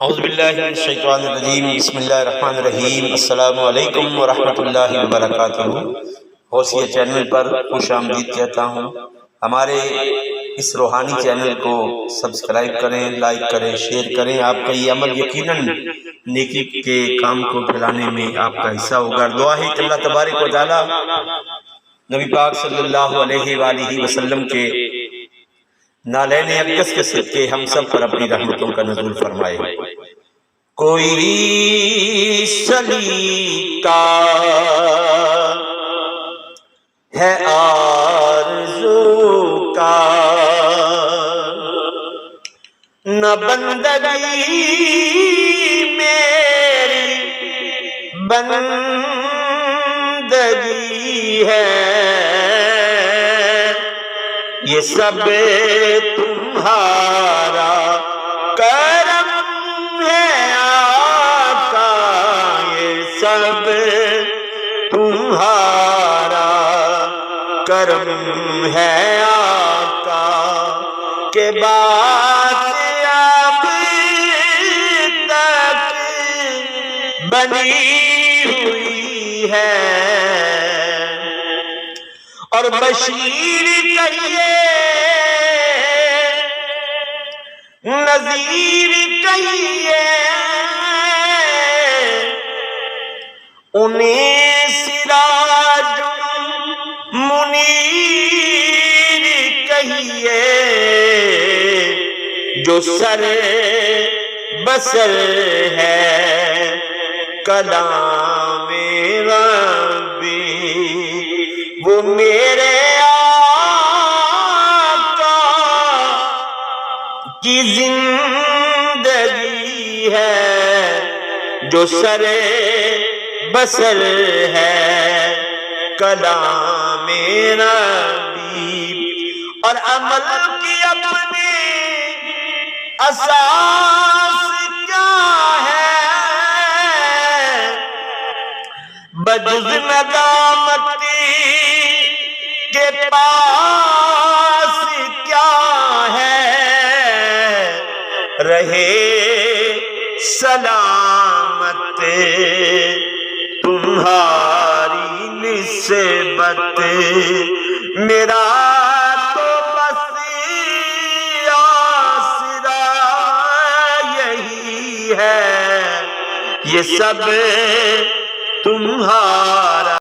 اعوذ باللہ من الشیطان الرجیم، بسم اللہ الرحمن الرحیم۔ السلام علیکم ورحمۃ اللہ وبرکاتہ۔ غوثیہ چینل پر خوش آمدید کہتا ہوں۔ ہمارے اس روحانی چینل کو سبسکرائب کریں، لائک کریں، شیئر کریں۔ آپ کا یہ عمل یقیناً نیکی کے کام کو پھیلانے میں آپ کا حصہ ہوگا۔ دعا ہے کہ اللہ تبارک و تعالی نبی پاک صلی اللہ علیہ وآلہ وسلم کے نالین اقدس کے صدقے ہم سب پر اپنی رحمتوں کا نزول فرمائے۔ کوئی سلیقہ ہے آرزو کا، نہ بندگی میری بندگی ہے، یہ سب تمہارا کرم ہے آقا، یہ سب تمہارا کرم ہے آقا، کہ بات اب تک بنی ہوئی ہے، اور بشیر کہیے نذیر کہیے، انہیں سراج منیر کہیے، جو سر بسر ہے کلام ربی، وہ میرے کی زندگی ہے، جو سر بسر ہے کلام نبی، اور عمل کی اپنی اساس کیا ہے، بجز ندامتی کے پاس کیا ہے، رہے سلامت تمہاری نسبت، میرا تو بس آسرا یہی ہے، یہ سب تمہارا